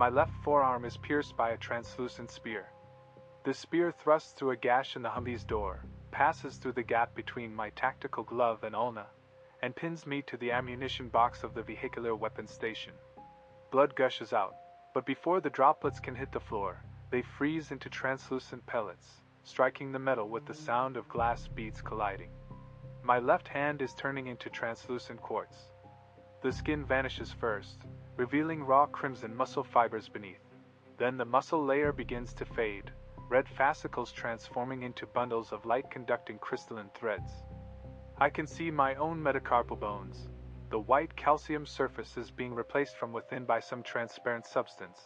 My left forearm is pierced by a translucent spear. The spear thrusts through a gash in the Humvee's door, passes through the gap between my tactical glove and ulna, and pins me to the ammunition box of the vehicular weapons station. Blood gushes out, but before the droplets can hit the floor, they freeze into translucent pellets, striking the metal with the sound of glass beads colliding. My left hand is turning into translucent quartz. The skin vanishes first, revealing raw crimson muscle fibers beneath. Then the muscle layer begins to fade, red fascicles transforming into bundles of light-conducting crystalline threads. I can see my own metacarpal bones. The white calcium surface is being replaced from within by some transparent substance,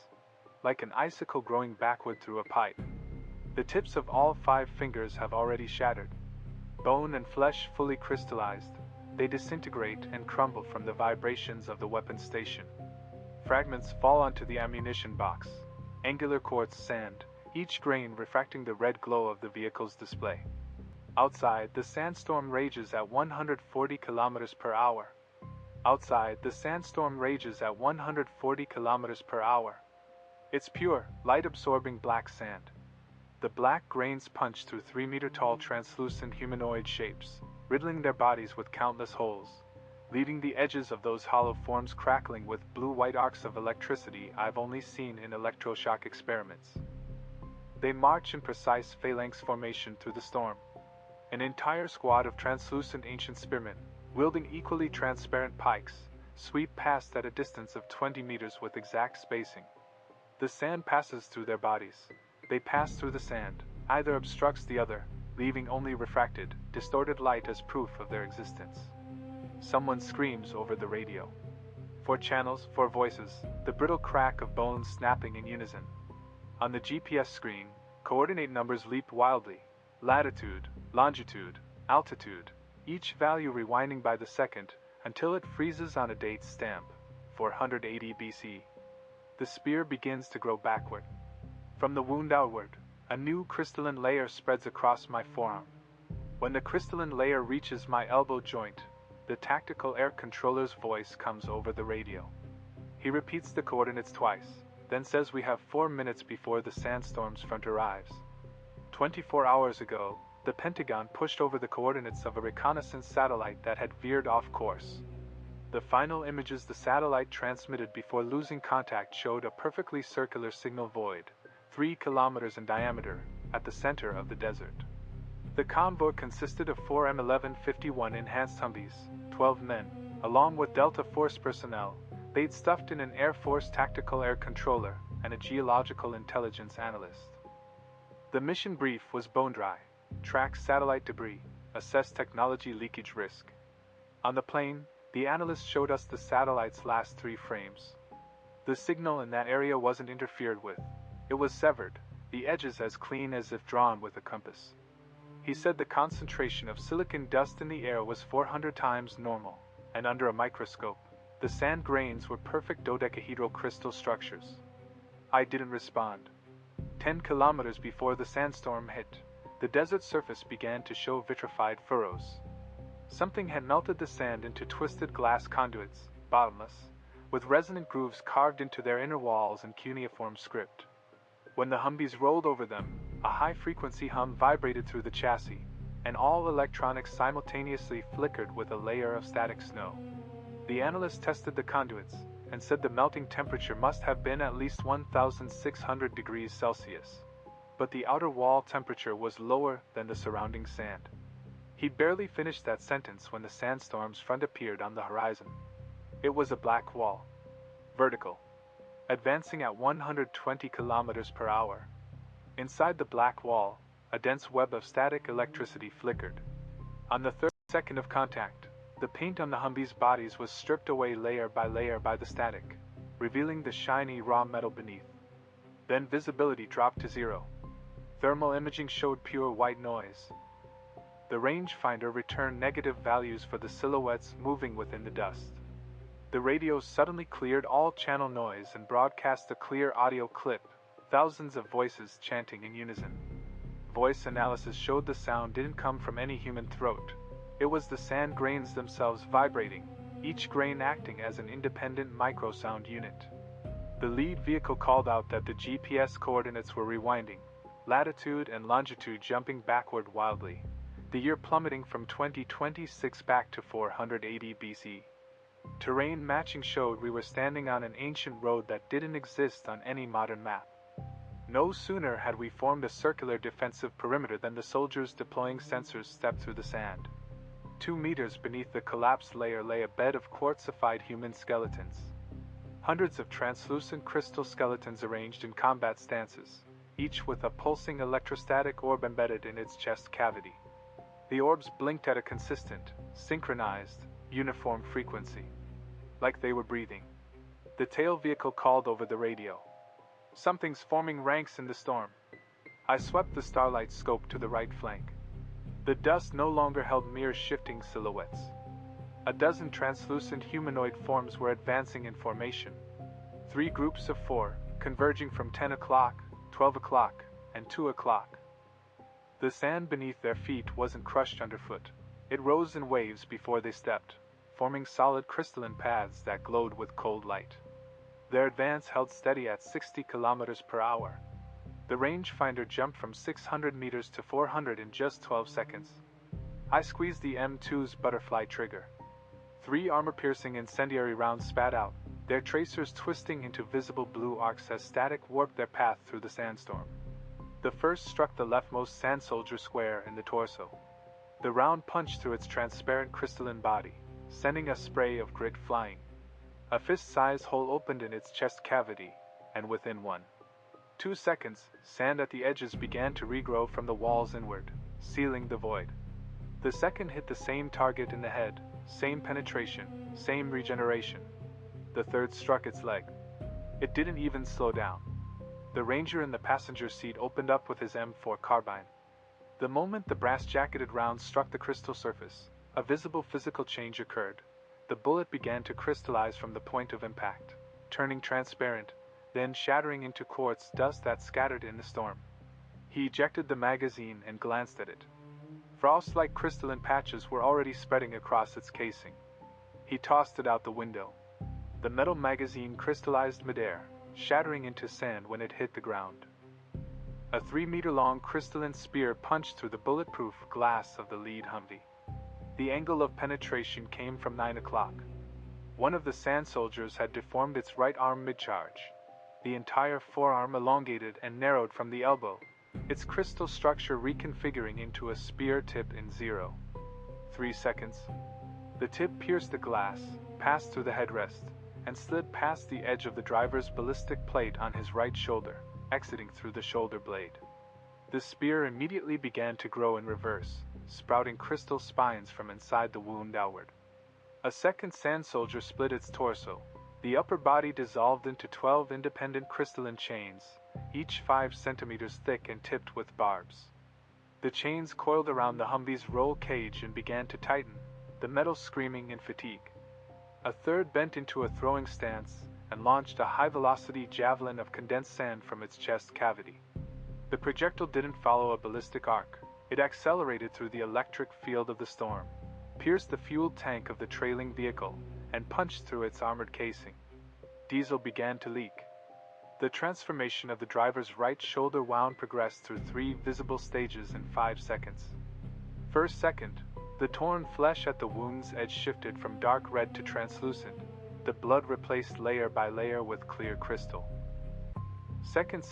like an icicle growing backward through a pipe. The tips of all 5 fingers have already shattered. Bone and flesh fully crystallized, they disintegrate and crumble from the vibrations of the weapons station. Fragments fall onto the ammunition box, angular quartz sand, each grain refracting the red glow of the vehicle's display. Outside, the sandstorm rages at 140 kilometers per hour. Outside, the sandstorm rages at 140 kilometers per hour. It's pure, light-absorbing black sand. The black grains punch through 3-meter-tall translucent humanoid shapes, riddling their bodies with countless holes, leaving the edges of those hollow forms crackling with blue-white arcs of electricity I've only seen in electroshock experiments. They march in precise phalanx formation through the storm. An entire squad of translucent ancient spearmen, wielding equally transparent pikes, sweep past at a distance of 20 meters with exact spacing. The sand passes through their bodies. They pass through the sand. Either obstructs the other, leaving only refracted, distorted light as proof of their existence. Someone screams over the radio. 4 channels, 4 voices, the brittle crack of bones snapping in unison. On the GPS screen, coordinate numbers leap wildly. Latitude, longitude, altitude, each value rewinding by the second until it freezes on a date stamp, 480 BC. The spear begins to grow backward. From the wound outward, a new crystalline layer spreads across my forearm. When the crystalline layer reaches my elbow joint, the tactical air controller's voice comes over the radio. He repeats the coordinates twice, then says we have 4 minutes before the sandstorm's front arrives. 24 hours ago, the Pentagon pushed over the coordinates of a reconnaissance satellite that had veered off course. The final images the satellite transmitted before losing contact showed a perfectly circular signal void, 3 kilometers in diameter, at the center of the desert. The convoy consisted of 4 M1151 enhanced Humvees, 12 men, along with Delta Force personnel. They'd stuffed in an Air Force tactical air controller and a geological intelligence analyst. The mission brief was bone dry: track satellite debris, assess technology leakage risk. On the plane, the analyst showed us the satellite's last 3 frames. The signal in that area wasn't interfered with. It was severed, the edges as clean as if drawn with a compass. He said the concentration of silicon dust in the air was 400 times normal, and under a microscope, the sand grains were perfect dodecahedral crystal structures. I didn't respond. 10 kilometers before the sandstorm hit, the desert surface began to show vitrified furrows. Something had melted the sand into twisted glass conduits, bottomless, with resonant grooves carved into their inner walls in cuneiform script. When the Humvees rolled over them, a high-frequency hum vibrated through the chassis, and all electronics simultaneously flickered with a layer of static snow. The analyst tested the conduits, and said the melting temperature must have been at least 1,600 degrees Celsius. But the outer wall temperature was lower than the surrounding sand. He'd barely finished that sentence when the sandstorm's front appeared on the horizon. It was a black wall. Vertical. Advancing at 120 kilometers per hour. Inside the black wall, a dense web of static electricity flickered. On the 3rd second of contact, the paint on the Humvees' bodies was stripped away layer by the static, revealing the shiny raw metal beneath. Then visibility dropped to 0. Thermal imaging showed pure white noise. The rangefinder returned negative values for the silhouettes moving within the dust. The radio suddenly cleared all channel noise and broadcast a clear audio clip, thousands of voices chanting in unison. Voice analysis showed the sound didn't come from any human throat. It was the sand grains themselves vibrating, each grain acting as an independent microsound unit. The lead vehicle called out that the GPS coordinates were rewinding, latitude and longitude jumping backward wildly, the year plummeting from 2026 back to 480 BC. Terrain matching showed we were standing on an ancient road that didn't exist on any modern map. No sooner had we formed a circular defensive perimeter than the soldiers deploying sensors stepped through the sand. 2 meters beneath the collapsed layer lay a bed of quartzified human skeletons. Hundreds of translucent crystal skeletons arranged in combat stances, each with a pulsing electrostatic orb embedded in its chest cavity. The orbs blinked at a consistent, synchronized, uniform frequency, like they were breathing. The tail vehicle called over the radio. "Something's forming ranks in the storm." I swept the starlight scope to the right flank. The dust no longer held mere shifting silhouettes. A dozen translucent humanoid forms were advancing in formation. 3 groups of 4, converging from 10 o'clock, 12 o'clock, and 2 o'clock. The sand beneath their feet wasn't crushed underfoot. It rose in waves before they stepped, forming solid crystalline paths that glowed with cold light. Their advance held steady at 60 kilometers per hour. The rangefinder jumped from 600 meters to 400 in just 12 seconds. I squeezed the M2's butterfly trigger. 3 armor-piercing incendiary rounds spat out, their tracers twisting into visible blue arcs as static warped their path through the sandstorm. The first struck the leftmost sand soldier square in the torso. The round punched through its transparent crystalline body, sending a spray of grit flying. A fist-sized hole opened in its chest cavity, and within 1.2 seconds, sand at the edges began to regrow from the walls inward, sealing the void. The second hit the same target in the head, same penetration, same regeneration. The third struck its leg. It didn't even slow down. The ranger in the passenger seat opened up with his M4 carbine. The moment the brass-jacketed round struck the crystal surface, a visible physical change occurred. The bullet began to crystallize from the point of impact, turning transparent, then shattering into quartz dust that scattered in the storm. He ejected the magazine and glanced at it. Frost-like crystalline patches were already spreading across its casing. He tossed it out the window. The metal magazine crystallized midair, shattering into sand when it hit the ground. A 3-meter-long crystalline spear punched through the bulletproof glass of the lead Humvee. The angle of penetration came from 9 o'clock. One of the sand soldiers had deformed its right arm mid-charge. The entire forearm elongated and narrowed from the elbow, its crystal structure reconfiguring into a spear tip in 0.3 seconds. The tip pierced the glass, passed through the headrest, and slid past the edge of the driver's ballistic plate on his right shoulder, exiting through the shoulder blade. The spear immediately began to grow in reverse, sprouting crystal spines from inside the wound outward. A second sand soldier split its torso. The upper body dissolved into 12 independent crystalline chains, each 5 centimeters thick and tipped with barbs. The chains coiled around the Humvee's roll cage and began to tighten, the metal screaming in fatigue. A third bent into a throwing stance and launched a high-velocity javelin of condensed sand from its chest cavity. The projectile didn't follow a ballistic arc. It accelerated through the electric field of the storm, pierced the fuel tank of the trailing vehicle, and punched through its armored casing. Diesel began to leak. The transformation of the driver's right shoulder wound progressed through 3 visible stages in 5 seconds. First second, the torn flesh at the wound's edge shifted from dark red to translucent, the blood replaced layer by layer with clear crystal. Second,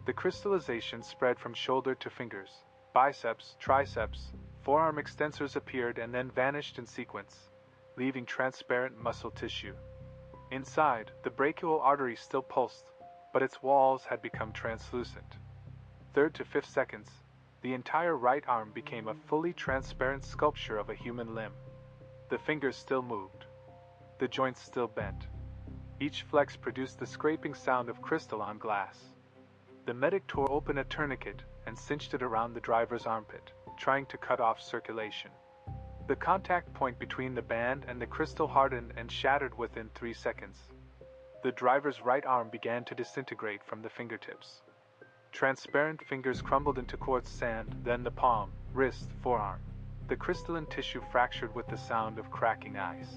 the crystallization spread from shoulder to fingers. Biceps, triceps, forearm extensors appeared and then vanished in sequence, leaving transparent muscle tissue. Inside, the brachial artery still pulsed, but its walls had become translucent. Third to fifth seconds, the entire right arm became a fully transparent sculpture of a human limb. The fingers still moved. The joints still bent. Each flex produced the scraping sound of crystal on glass. The medic tore open a tourniquet and cinched it around the driver's armpit, trying to cut off circulation. The contact point between the band and the crystal hardened and shattered within 3 seconds. The driver's right arm began to disintegrate from the fingertips. Transparent fingers crumbled into quartz sand, then the palm, wrist, forearm. The crystalline tissue fractured with the sound of cracking ice.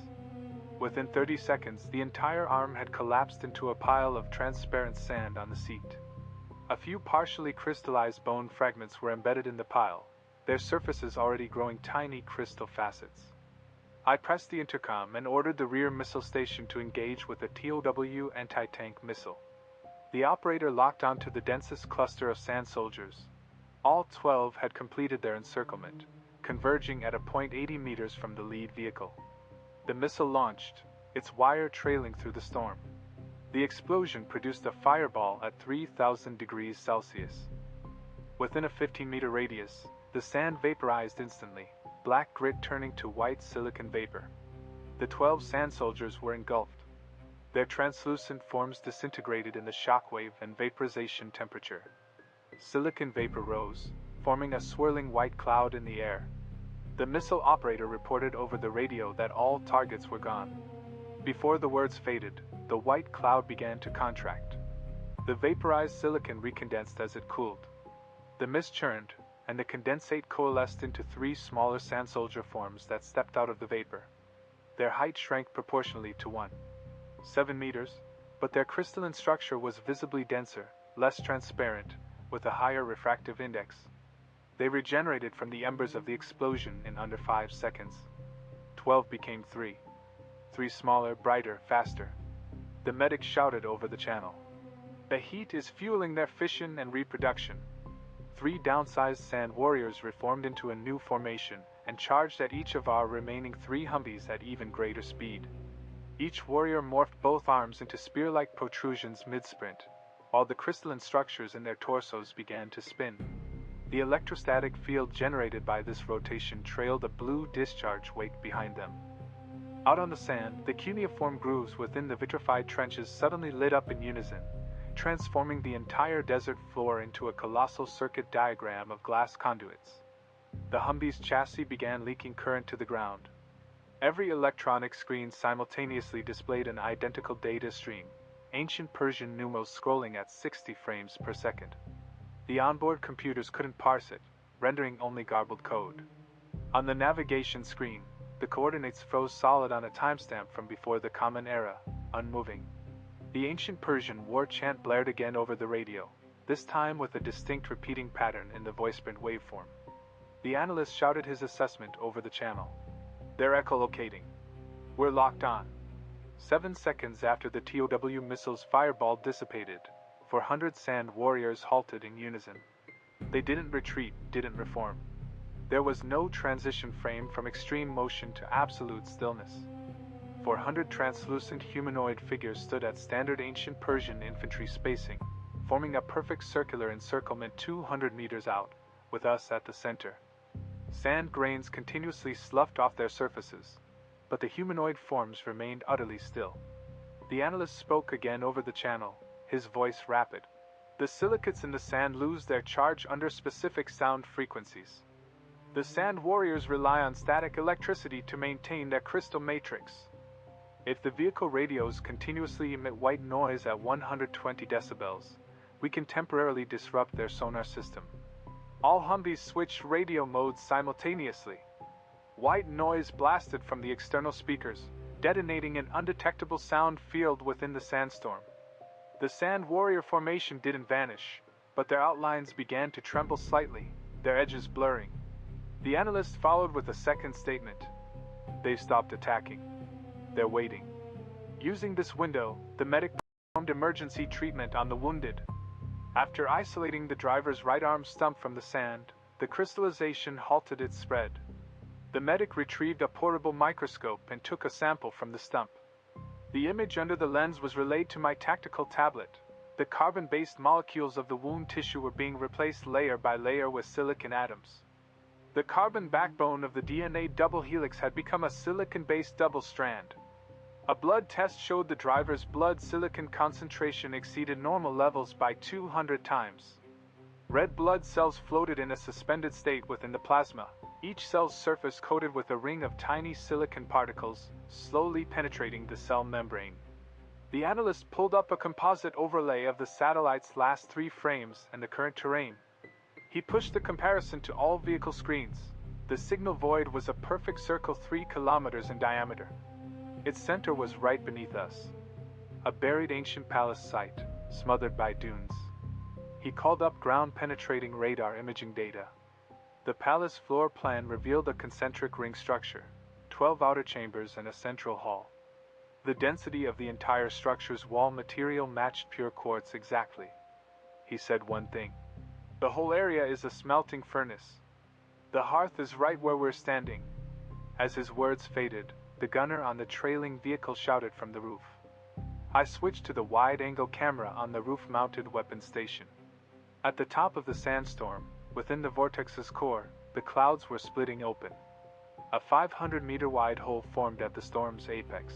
Within 30 seconds, the entire arm had collapsed into a pile of transparent sand on the seat. A few partially crystallized bone fragments were embedded in the pile, their surfaces already growing tiny crystal facets. I pressed the intercom and ordered the rear missile station to engage with a TOW anti-tank missile. The operator locked onto the densest cluster of sand soldiers. All 12 had completed their encirclement, converging at a point 80 meters from the lead vehicle. The missile launched, its wire trailing through the storm. The explosion produced a fireball at 3,000 degrees Celsius. Within a 15-meter radius, the sand vaporized instantly, black grit turning to white silicon vapor. The 12 sand soldiers were engulfed. Their translucent forms disintegrated in the shockwave and vaporization temperature. Silicon vapor rose, forming a swirling white cloud in the air. The missile operator reported over the radio that all targets were gone. Before the words faded, the white cloud began to contract. The vaporized silicon recondensed as it cooled. The mist churned, and the condensate coalesced into 3 smaller sand soldier forms that stepped out of the vapor. Their height shrank proportionally to 1.7 meters, but their crystalline structure was visibly denser, less transparent, with a higher refractive index. They regenerated from the embers of the explosion in under 5 seconds. 12 became 3. 3 smaller, brighter, faster. The medic shouted over the channel. The heat is fueling their fission and reproduction. 3 downsized sand warriors reformed into a new formation and charged at each of our remaining 3 Humvees at even greater speed. Each warrior morphed both arms into spear-like protrusions mid-sprint, while the crystalline structures in their torsos began to spin. The electrostatic field generated by this rotation trailed a blue discharge wake behind them. Out on the sand, the cuneiform grooves within the vitrified trenches suddenly lit up in unison, transforming the entire desert floor into a colossal circuit diagram of glass conduits. The Humvee's chassis began leaking current to the ground. Every electronic screen simultaneously displayed an identical data stream, ancient Persian numerals scrolling at 60 frames per second. The onboard computers couldn't parse it, rendering only garbled code. On the navigation screen, the coordinates froze solid on a timestamp from before the Common Era, unmoving. The ancient Persian war chant blared again over the radio, this time with a distinct repeating pattern in the voice-print waveform. The analyst shouted his assessment over the channel. They're echolocating. We're locked on. 7 seconds after the TOW missile's fireball dissipated, 400 sand warriors halted in unison. They didn't retreat, didn't reform. There was no transition frame from extreme motion to absolute stillness. 400 translucent humanoid figures stood at standard ancient Persian infantry spacing, forming a perfect circular encirclement 200 meters out, with us at the center. Sand grains continuously sloughed off their surfaces, but the humanoid forms remained utterly still. The analyst spoke again over the channel, his voice rapid. The silicates in the sand lose their charge under specific sound frequencies. The sand warriors rely on static electricity to maintain their crystal matrix. If the vehicle radios continuously emit white noise at 120 decibels, we can temporarily disrupt their sonar system. All Humvees switched radio modes simultaneously. White noise blasted from the external speakers, detonating an undetectable sound field within the sandstorm. The sand warrior formation didn't vanish, but their outlines began to tremble slightly, their edges blurring. The analyst followed with a second statement. They've stopped attacking. They're waiting. Using this window, the medic performed emergency treatment on the wounded. After isolating the driver's right arm stump from the sand, the crystallization halted its spread. The medic retrieved a portable microscope and took a sample from the stump. The image under the lens was relayed to my tactical tablet. The carbon-based molecules of the wound tissue were being replaced layer by layer with silicon atoms. The carbon backbone of the DNA double helix had become a silicon-based double strand. A blood test showed the driver's blood silicon concentration exceeded normal levels by 200 times. Red blood cells floated in a suspended state within the plasma, each cell's surface coated with a ring of tiny silicon particles, slowly penetrating the cell membrane. The analyst pulled up a composite overlay of the satellite's last 3 frames and the current terrain. He pushed the comparison to all vehicle screens. The signal void was a perfect circle 3 kilometers in diameter. Its center was right beneath us, a buried ancient palace site, smothered by dunes. He called up ground-penetrating radar imaging data. The palace floor plan revealed a concentric ring structure, 12 outer chambers and a central hall. The density of the entire structure's wall material matched pure quartz exactly. He said one thing. The whole area is a smelting furnace. The hearth is right where we're standing. As his words faded, the gunner on the trailing vehicle shouted from the roof. I switched to the wide-angle camera on the roof-mounted weapons station. At the top of the sandstorm, within the vortex's core, the clouds were splitting open. A 500-meter-wide hole formed at the storm's apex.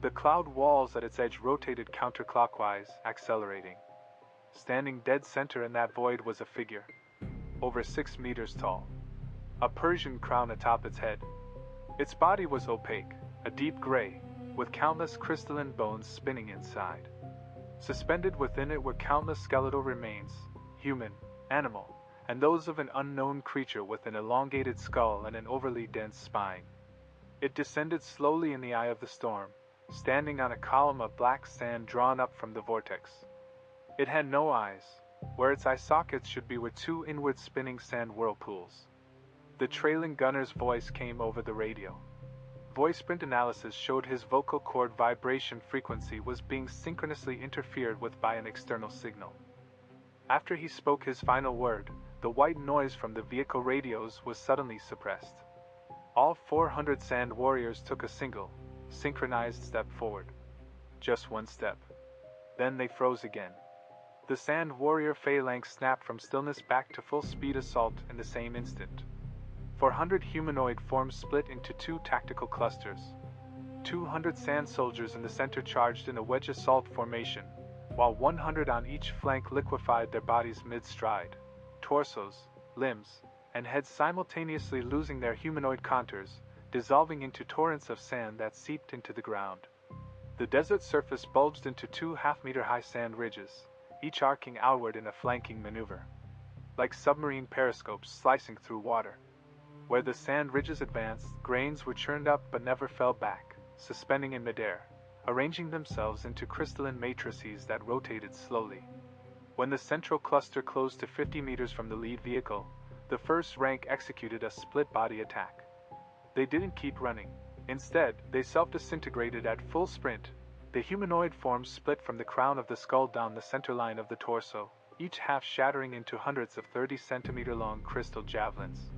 The cloud walls at its edge rotated counterclockwise, accelerating. Standing dead center in that void was a figure, over 6 meters tall, a Persian crown atop its head. Its body was opaque, a deep gray, with countless crystalline bones spinning inside. Suspended within it were countless skeletal remains, human, animal, and those of an unknown creature with an elongated skull and an overly dense spine. It descended slowly in the eye of the storm, standing on a column of black sand drawn up from the vortex. It had no eyes. Where its eye sockets should be were two inward spinning sand whirlpools. The trailing gunner's voice came over the radio. Voice print analysis showed his vocal cord vibration frequency was being synchronously interfered with by an external signal. After he spoke his final word, the white noise from the vehicle radios was suddenly suppressed. All 400 sand warriors took a single, synchronized step forward. Just one step. Then they froze again. The sand warrior phalanx snapped from stillness back to full speed assault in the same instant. 400 humanoid forms split into two tactical clusters. 200 sand soldiers in the center charged in a wedge assault formation, while 100 on each flank liquefied their bodies mid-stride, torsos, limbs, and heads simultaneously losing their humanoid contours, dissolving into torrents of sand that seeped into the ground. The desert surface bulged into two half-meter-high sand ridges, each arcing outward in a flanking maneuver, like submarine periscopes slicing through water. Where the sand ridges advanced, grains were churned up but never fell back, suspending in midair, arranging themselves into crystalline matrices that rotated slowly. When the central cluster closed to 50 meters from the lead vehicle, the first rank executed a split-body attack. They didn't keep running. Instead, they self-disintegrated at full sprint. The humanoid forms split from the crown of the skull down the center line of the torso, each half shattering into hundreds of 30-centimeter-long crystal javelins.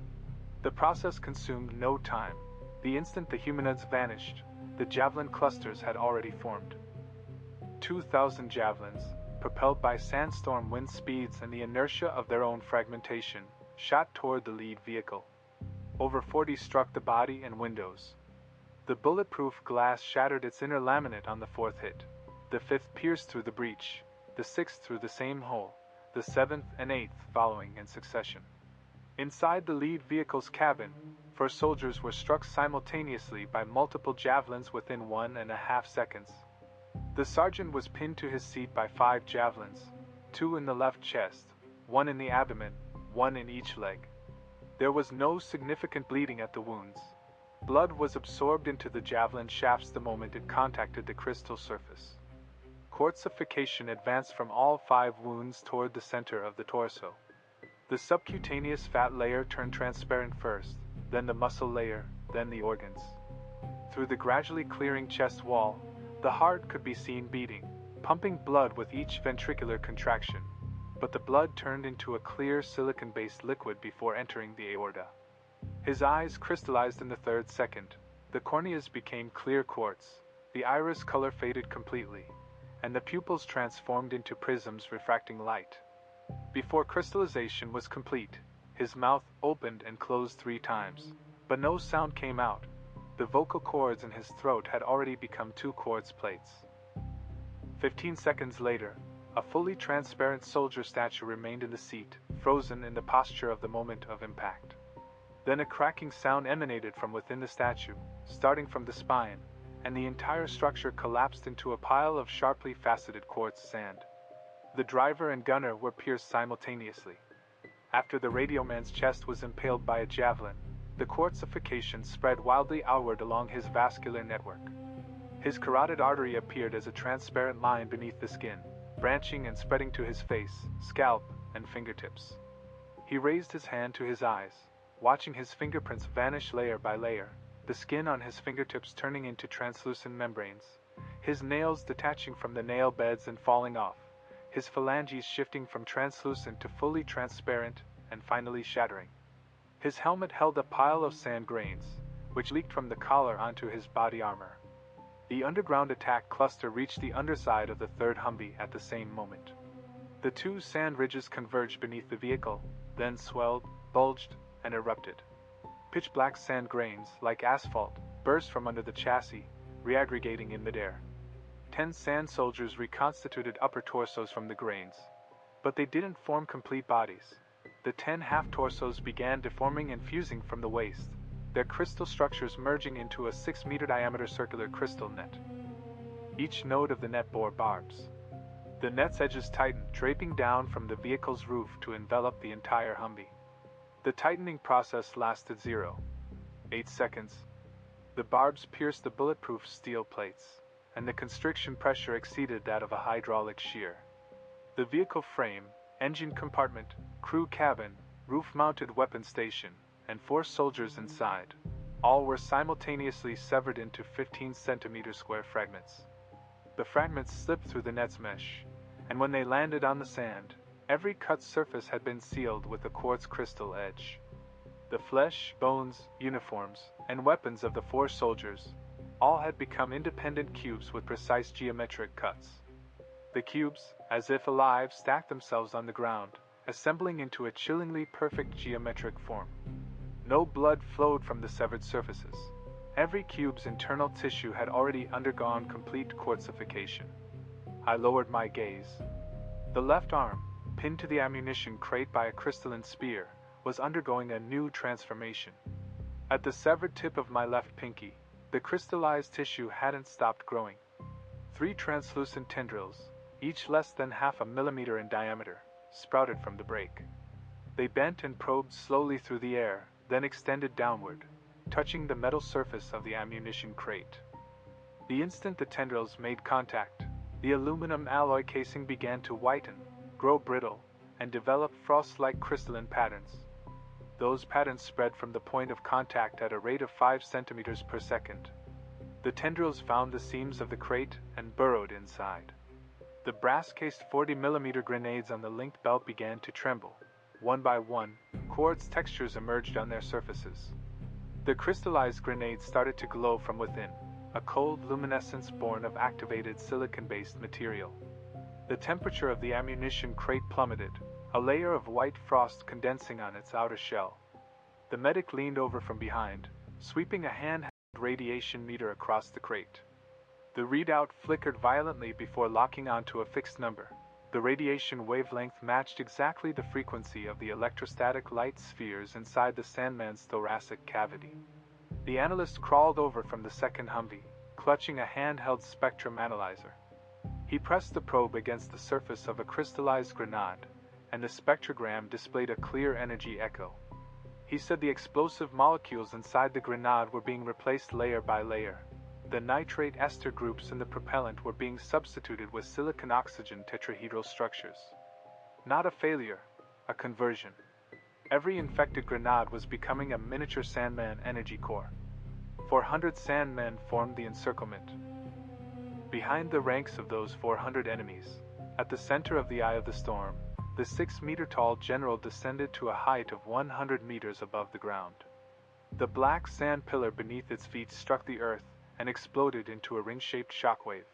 The process consumed no time. The instant the humanoids vanished, the javelin clusters had already formed. 2,000 javelins, propelled by sandstorm wind speeds and the inertia of their own fragmentation, shot toward the lead vehicle. Over 40 struck the body and windows. The bulletproof glass shattered its inner laminate on the fourth hit. The fifth pierced through the breach, the sixth through the same hole, the seventh and eighth following in succession. Inside the lead vehicle's cabin, 4 soldiers were struck simultaneously by multiple javelins within 1.5 seconds. The sergeant was pinned to his seat by 5 javelins, 2 in the left chest, 1 in the abdomen, 1 in each leg. There was no significant bleeding at the wounds. Blood was absorbed into the javelin shafts the moment it contacted the crystal surface. Quartzification advanced from all 5 wounds toward the center of the torso. The subcutaneous fat layer turned transparent first, then the muscle layer, then the organs. Through the gradually clearing chest wall, the heart could be seen beating, pumping blood with each ventricular contraction, but the blood turned into a clear silicon-based liquid before entering the aorta. His eyes crystallized in the 3rd second. The corneas became clear quartz, the iris color faded completely, and the pupils transformed into prisms refracting light. Before crystallization was complete, his mouth opened and closed 3 times, but no sound came out. The vocal cords in his throat had already become 2 quartz plates. 15 seconds later, a fully transparent soldier statue remained in the seat, frozen in the posture of the moment of impact. Then a cracking sound emanated from within the statue, starting from the spine, and the entire structure collapsed into a pile of sharply faceted quartz sand. The driver and gunner were pierced simultaneously. After the radioman's chest was impaled by a javelin, the quartzification spread wildly outward along his vascular network. His carotid artery appeared as a transparent line beneath the skin, branching and spreading to his face, scalp, and fingertips. He raised his hand to his eyes, watching his fingerprints vanish layer by layer, the skin on his fingertips turning into translucent membranes, his nails detaching from the nail beds and falling off, his phalanges shifting from translucent to fully transparent, and finally shattering. His helmet held a pile of sand grains, which leaked from the collar onto his body armor. The underground attack cluster reached the underside of the third Humvee at the same moment. The two sand ridges converged beneath the vehicle, then swelled, bulged, and erupted. Pitch-black sand grains, like asphalt, burst from under the chassis, reaggregating in midair. 10 sand soldiers reconstituted upper torsos from the grains. But they didn't form complete bodies. The 10 half-torsos began deforming and fusing from the waist, their crystal structures merging into a 6-meter diameter circular crystal net. Each node of the net bore barbs. The net's edges tightened, draping down from the vehicle's roof to envelop the entire Humvee. The tightening process lasted 0.8 seconds. The barbs pierced the bulletproof steel plates, and the constriction pressure exceeded that of a hydraulic shear. The vehicle frame, engine compartment, crew cabin, roof-mounted weapon station, and 4 soldiers inside, all were simultaneously severed into 15-centimeter square fragments. The fragments slipped through the net's mesh, and when they landed on the sand, every cut surface had been sealed with a quartz crystal edge. The flesh, bones, uniforms, and weapons of the 4 soldiers all had become independent cubes with precise geometric cuts. The cubes, as if alive, stacked themselves on the ground, assembling into a chillingly perfect geometric form. No blood flowed from the severed surfaces. Every cube's internal tissue had already undergone complete quartzification. I lowered my gaze. The left arm, pinned to the ammunition crate by a crystalline spear, was undergoing a new transformation. At the severed tip of my left pinky, the crystallized tissue hadn't stopped growing. 3 translucent tendrils, each less than half a millimeter in diameter, sprouted from the break. They bent and probed slowly through the air, then extended downward, touching the metal surface of the ammunition crate. The instant the tendrils made contact, the aluminum alloy casing began to whiten, grow brittle, and develop frost-like crystalline patterns. Those patterns spread from the point of contact at a rate of 5 centimeters per second. The tendrils found the seams of the crate and burrowed inside. The brass-cased 40mm grenades on the linked belt began to tremble. One by one, quartz textures emerged on their surfaces. The crystallized grenades started to glow from within, a cold luminescence born of activated silicon-based material. The temperature of the ammunition crate plummeted, a layer of white frost condensing on its outer shell. The medic leaned over from behind, sweeping a handheld radiation meter across the crate. The readout flickered violently before locking onto a fixed number. The radiation wavelength matched exactly the frequency of the electrostatic light spheres inside the Sandman's thoracic cavity. The analyst crawled over from the second Humvee, clutching a handheld spectrum analyzer. He pressed the probe against the surface of a crystallized grenade, and the spectrogram displayed a clear energy echo. He said the explosive molecules inside the grenade were being replaced layer by layer. The nitrate ester groups in the propellant were being substituted with silicon-oxygen tetrahedral structures. Not a failure, a conversion. Every infected grenade was becoming a miniature Sandman energy core. 400 Sandmen formed the encirclement. Behind the ranks of those 400 enemies, at the center of the eye of the storm, the 6-meter-tall general descended to a height of 100 meters above the ground. The black sand pillar beneath its feet struck the earth and exploded into a ring-shaped shockwave.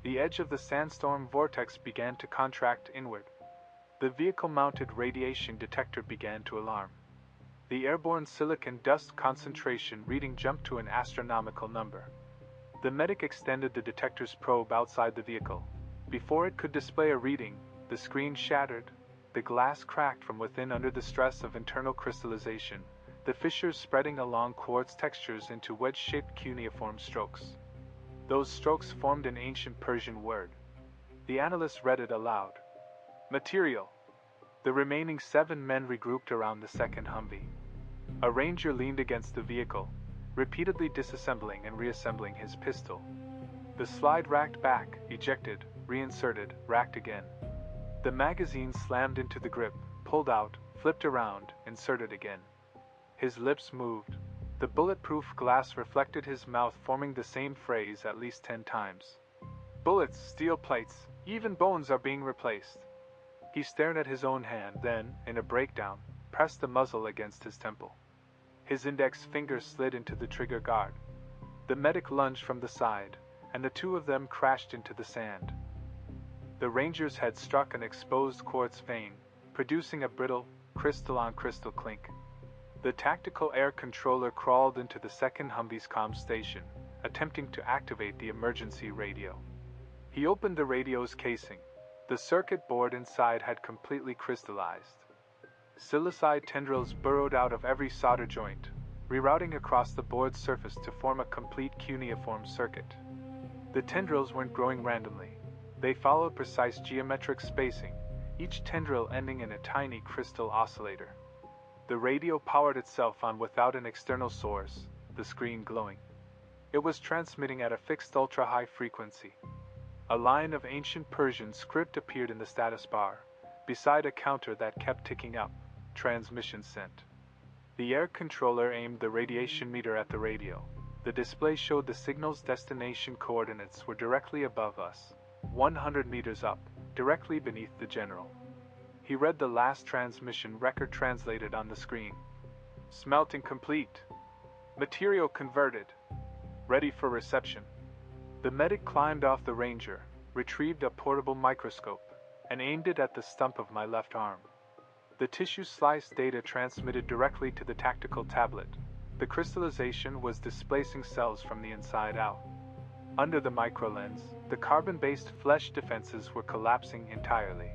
The edge of the sandstorm vortex began to contract inward. The vehicle-mounted radiation detector began to alarm. The airborne silicon dust concentration reading jumped to an astronomical number. The medic extended the detector's probe outside the vehicle. Before it could display a reading, the screen shattered, the glass cracked from within under the stress of internal crystallization, the fissures spreading along quartz textures into wedge-shaped cuneiform strokes. Those strokes formed an ancient Persian word. The analyst read it aloud. Material. The remaining 7 men regrouped around the second Humvee. A ranger leaned against the vehicle, repeatedly disassembling and reassembling his pistol. The slide racked back, ejected, reinserted, racked again. The magazine slammed into the grip, pulled out, flipped around, inserted again. His lips moved. The bulletproof glass reflected his mouth, forming the same phrase at least 10 times. Bullets, steel plates, even bones are being replaced. He stared at his own hand, then, in a breakdown, pressed the muzzle against his temple. His index finger slid into the trigger guard. The medic lunged from the side, and the two of them crashed into the sand. The Rangers had struck an exposed quartz vein, producing a brittle, crystal-on-crystal clink. The tactical air controller crawled into the second Humvee's comm station, attempting to activate the emergency radio. He opened the radio's casing. The circuit board inside had completely crystallized. Silicide tendrils burrowed out of every solder joint, rerouting across the board's surface to form a complete cuneiform circuit. The tendrils weren't growing randomly. They followed precise geometric spacing, each tendril ending in a tiny crystal oscillator. The radio powered itself on without an external source, the screen glowing. It was transmitting at a fixed ultra-high frequency. A line of ancient Persian script appeared in the status bar, beside a counter that kept ticking up, transmission sent. The air controller aimed the radiation meter at the radio. The display showed the signal's destination coordinates were directly above us, 100 meters up, directly beneath the general. He read the last transmission record translated on the screen. Smelting complete. Material converted. Ready for reception. The medic climbed off the Ranger, retrieved a portable microscope, and aimed it at the stump of my left arm. The tissue slice data transmitted directly to the tactical tablet. The crystallization was displacing cells from the inside out. Under the microlens, the carbon-based flesh defenses were collapsing entirely.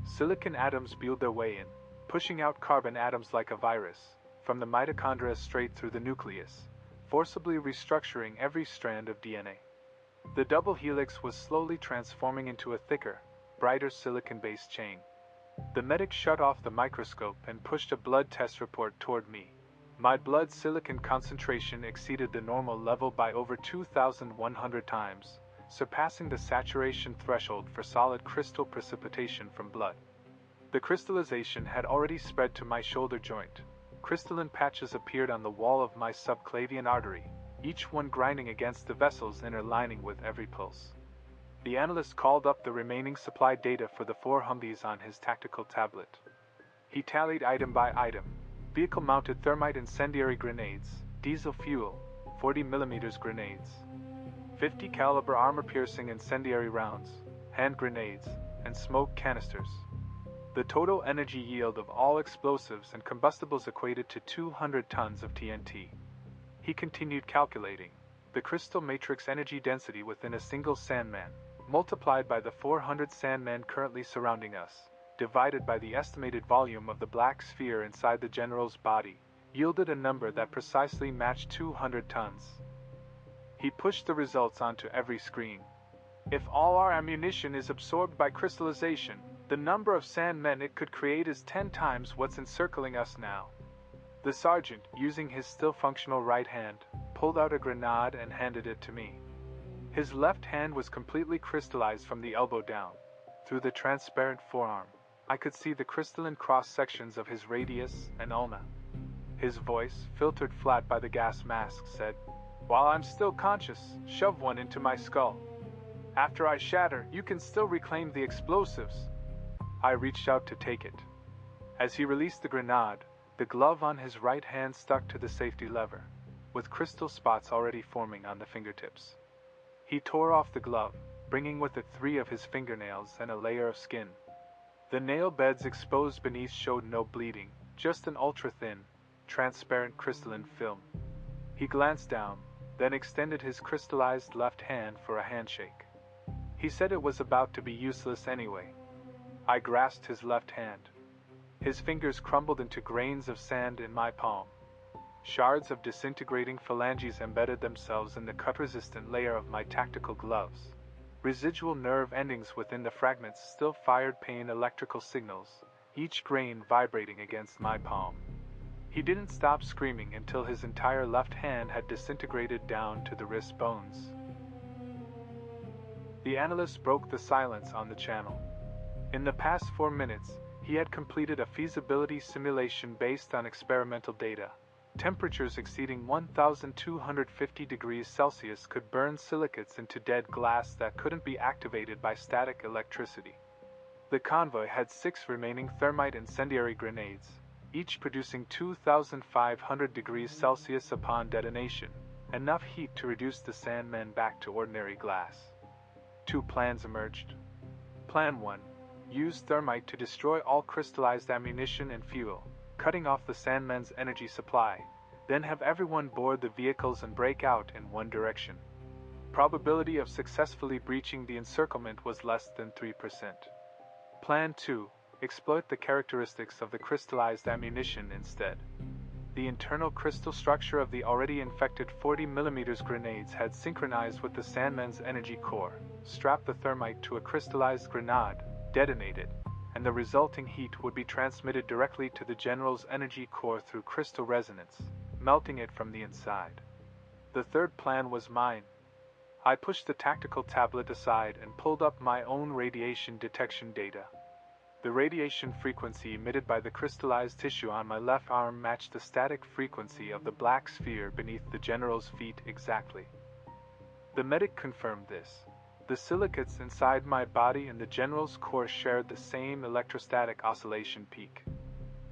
Silicon atoms spewed their way in, pushing out carbon atoms like a virus, from the mitochondria straight through the nucleus, forcibly restructuring every strand of DNA. The double helix was slowly transforming into a thicker, brighter silicon-based chain. The medic shut off the microscope and pushed a blood test report toward me. My blood silicon concentration exceeded the normal level by over 2,100 times, surpassing the saturation threshold for solid crystal precipitation from blood. The crystallization had already spread to my shoulder joint. Crystalline patches appeared on the wall of my subclavian artery, each one grinding against the vessel's inner lining with every pulse. The analyst called up the remaining supply data for the 4 Humvees on his tactical tablet. He tallied item by item: vehicle-mounted thermite incendiary grenades, diesel fuel, 40mm grenades, 50 caliber armor-piercing incendiary rounds, hand grenades, and smoke canisters. The total energy yield of all explosives and combustibles equated to 200 tons of TNT. He continued calculating. The crystal matrix energy density within a single Sandman, multiplied by the 400 Sandmen currently surrounding us, divided by the estimated volume of the black sphere inside the general's body, yielded a number that precisely matched 200 tons. He pushed the results onto every screen. If all our ammunition is absorbed by crystallization, the number of Sandmen it could create is 10 times what's encircling us now. The sergeant, using his still functional right hand, pulled out a grenade and handed it to me. His left hand was completely crystallized from the elbow down. Through the transparent forearm, I could see the crystalline cross-sections of his radius and ulna. His voice, filtered flat by the gas mask, said, "While I'm still conscious, shove one into my skull. After I shatter, you can still reclaim the explosives." I reached out to take it. As he released the grenade, the glove on his right hand stuck to the safety lever, with crystal spots already forming on the fingertips. He tore off the glove, bringing with it 3 of his fingernails and a layer of skin. The nail beds exposed beneath showed no bleeding, just an ultra-thin, transparent crystalline film. He glanced down, then extended his crystallized left hand for a handshake. He said it was about to be useless anyway. I grasped his left hand. His fingers crumbled into grains of sand in my palm. Shards of disintegrating phalanges embedded themselves in the cut-resistant layer of my tactical gloves. Residual nerve endings within the fragments still fired pain electrical signals, each grain vibrating against my palm. He didn't stop screaming until his entire left hand had disintegrated down to the wrist bones. The analyst broke the silence on the channel. In the past 4 minutes, he had completed a feasibility simulation based on experimental data. Temperatures exceeding 1,250 degrees Celsius could burn silicates into dead glass that couldn't be activated by static electricity. The convoy had 6 remaining thermite incendiary grenades, each producing 2,500 degrees Celsius upon detonation, enough heat to reduce the Sandmen back to ordinary glass. 2 plans emerged. Plan 1. Use thermite to destroy all crystallized ammunition and fuel, cutting off the Sandmen's energy supply, then have everyone board the vehicles and break out in one direction. Probability of successfully breaching the encirclement was less than 3%. Plan 2. Exploit the characteristics of the crystallized ammunition instead. The internal crystal structure of the already infected 40mm grenades had synchronized with the Sandmen's energy core. Strap the thermite to a crystallized grenade, detonate it, and the resulting heat would be transmitted directly to the General's energy core through crystal resonance, melting it from the inside. The third plan was mine. I pushed the tactical tablet aside and pulled up my own radiation detection data. The radiation frequency emitted by the crystallized tissue on my left arm matched the static frequency of the black sphere beneath the General's feet exactly. The medic confirmed this. The silicates inside my body and the General's core shared the same electrostatic oscillation peak.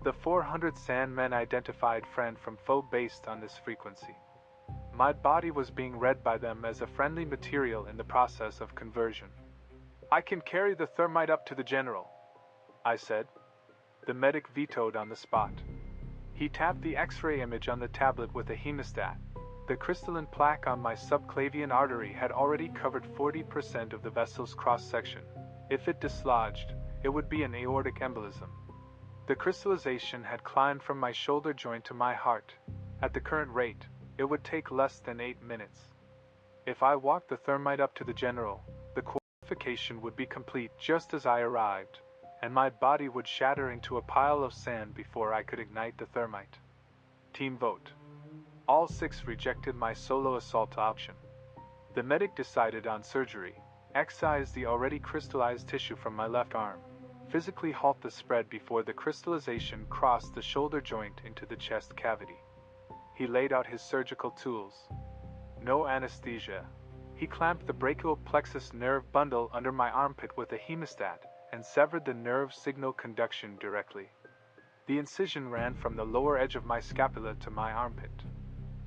The 400 Sandmen identified friend from foe based on this frequency. My body was being read by them as a friendly material in the process of conversion. "I can carry the thermite up to the General," I said. The medic vetoed on the spot. He tapped the X-ray image on the tablet with a hemostat. The crystalline plaque on my subclavian artery had already covered 40% of the vessel's cross-section. If it dislodged, it would be an aortic embolism. The crystallization had climbed from my shoulder joint to my heart. At the current rate, it would take less than 8 minutes. If I walked the thermite up to the General, the qualification would be complete just as I arrived, and my body would shatter into a pile of sand before I could ignite the thermite. Team vote. All 6 rejected my solo assault option. The medic decided on surgery, excise the already crystallized tissue from my left arm, physically halt the spread before the crystallization crossed the shoulder joint into the chest cavity. He laid out his surgical tools. No anesthesia. He clamped the brachial plexus nerve bundle under my armpit with a hemostat and severed the nerve signal conduction directly. The incision ran from the lower edge of my scapula to my armpit.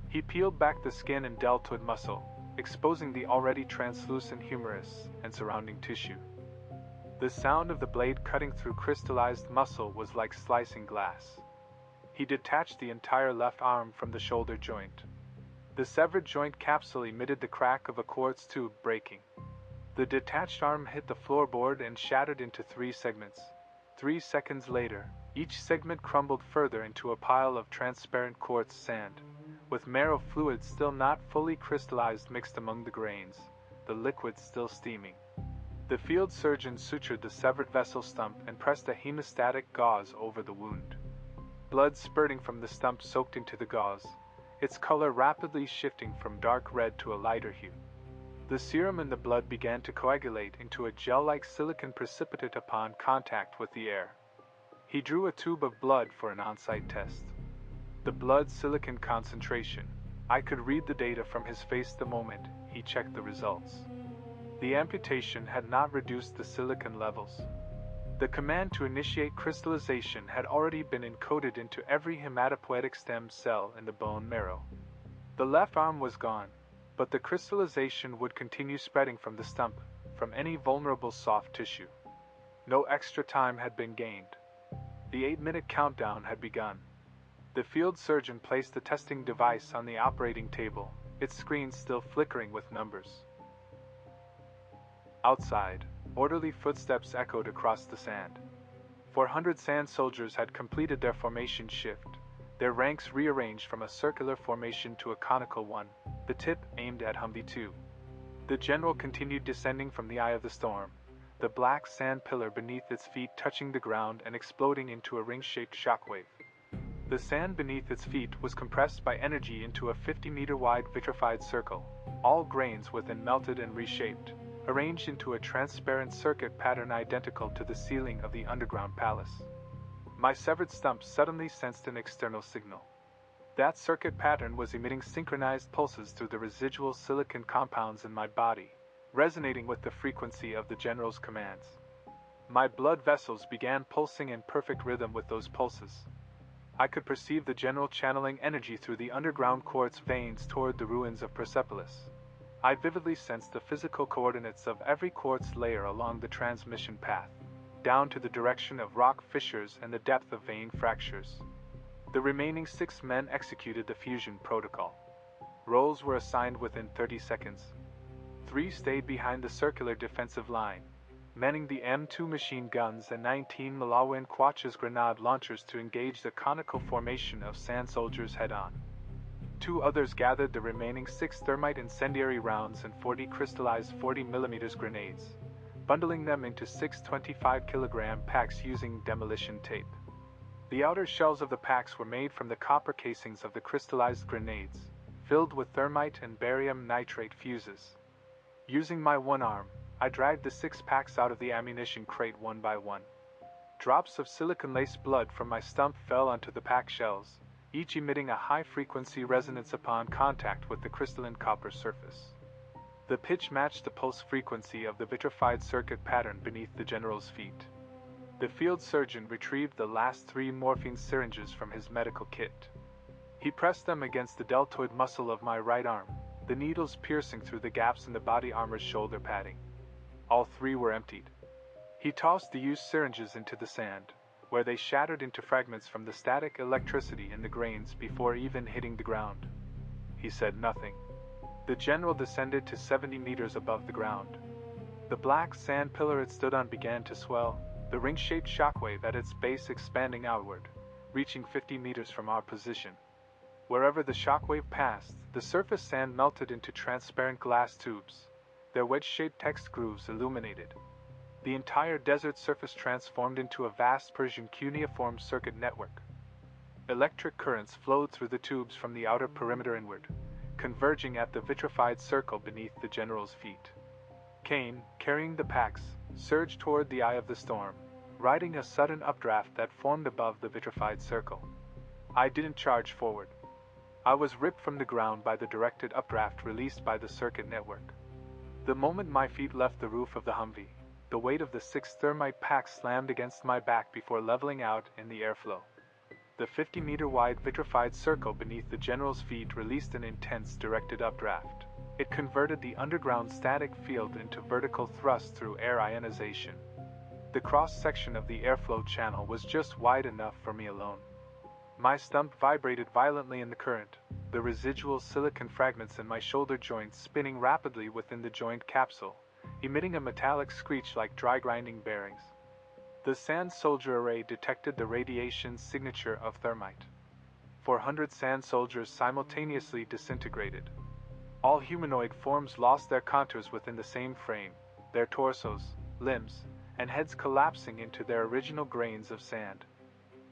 He peeled back the skin and deltoid muscle, exposing the already translucent humerus and surrounding tissue. The sound of the blade cutting through crystallized muscle was like slicing glass. He detached the entire left arm from the shoulder joint. The severed joint capsule emitted the crack of a quartz tube breaking. The detached arm hit the floorboard and shattered into 3 segments. 3 seconds later, each segment crumbled further into a pile of transparent quartz sand, with marrow fluid still not fully crystallized mixed among the grains, the liquid still steaming. The field surgeon sutured the severed vessel stump and pressed a hemostatic gauze over the wound. Blood spurting from the stump soaked into the gauze, its color rapidly shifting from dark red to a lighter hue. The serum in the blood began to coagulate into a gel-like silicon precipitate upon contact with the air. He drew a tube of blood for an on-site test. The blood silicon concentration. I could read the data from his face the moment he checked the results. The amputation had not reduced the silicon levels. The command to initiate crystallization had already been encoded into every hematopoietic stem cell in the bone marrow. The left arm was gone, but the crystallization would continue spreading from the stump, from any vulnerable soft tissue. No extra time had been gained. The 8-minute countdown had begun. The field surgeon placed the testing device on the operating table, its screen still flickering with numbers. Outside, orderly footsteps echoed across the sand. 400 sand soldiers had completed their formation shift, their ranks rearranged from a circular formation to a conical one, the tip aimed at Humvee 2. The General continued descending from the eye of the storm, the black sand pillar beneath its feet touching the ground and exploding into a ring-shaped shockwave. The sand beneath its feet was compressed by energy into a 50-meter-wide vitrified circle, all grains within melted and reshaped, arranged into a transparent circuit pattern identical to the ceiling of the underground palace. My severed stump suddenly sensed an external signal. That circuit pattern was emitting synchronized pulses through the residual silicon compounds in my body, resonating with the frequency of the general's commands. My blood vessels began pulsing in perfect rhythm with those pulses. I could perceive the general channeling energy through the underground quartz veins toward the ruins of Persepolis. I vividly sensed the physical coordinates of every quartz layer along the transmission path, down to the direction of rock fissures and the depth of vein fractures. The remaining 6 men executed the fusion protocol. Roles were assigned within 30 seconds. 3 stayed behind the circular defensive line, manning the M2 machine guns and 19 Malawin Quartz grenade launchers to engage the conical formation of sand soldiers head-on. 2 others gathered the remaining 6 thermite incendiary rounds and 40 crystallized 40mm grenades, bundling them into 6 25-kilogram packs using demolition tape. The outer shells of the packs were made from the copper casings of the crystallized grenades, filled with thermite and barium nitrate fuses. Using my one arm, I dragged the 6 packs out of the ammunition crate one by one. Drops of silicon-laced blood from my stump fell onto the pack shells, each emitting a high-frequency resonance upon contact with the crystalline copper surface. The pitch matched the pulse frequency of the vitrified circuit pattern beneath the general's feet. The field surgeon retrieved the last 3 morphine syringes from his medical kit. He pressed them against the deltoid muscle of my right arm, the needles piercing through the gaps in the body armor's shoulder padding. All 3 were emptied. He tossed the used syringes into the sand, where they shattered into fragments from the static electricity in the grains before even hitting the ground. He said nothing. The general descended to 70 meters above the ground. The black sand pillar it stood on began to swell, the ring-shaped shockwave at its base expanding outward, reaching 50 meters from our position. Wherever the shockwave passed, the surface sand melted into transparent glass tubes, their wedge-shaped text grooves illuminated. The entire desert surface transformed into a vast Persian cuneiform circuit network. Electric currents flowed through the tubes from the outer perimeter inward, converging at the vitrified circle beneath the general's feet. Kane, carrying the packs, surged toward the eye of the storm, riding a sudden updraft that formed above the vitrified circle. I didn't charge forward. I was ripped from the ground by the directed updraft released by the circuit network. The moment my feet left the roof of the Humvee, the weight of the 6 thermite packs slammed against my back before leveling out in the airflow. The 50-meter-wide vitrified circle beneath the general's feet released an intense directed updraft. It converted the underground static field into vertical thrust through air ionization. The cross-section of the airflow channel was just wide enough for me alone. My stump vibrated violently in the current, the residual silicon fragments in my shoulder joints spinning rapidly within the joint capsule, emitting a metallic screech like dry grinding bearings. The sand soldier array detected the radiation signature of thermite. 400 sand soldiers simultaneously disintegrated. All humanoid forms lost their contours within the same frame, their torsos, limbs, and heads collapsing into their original grains of sand.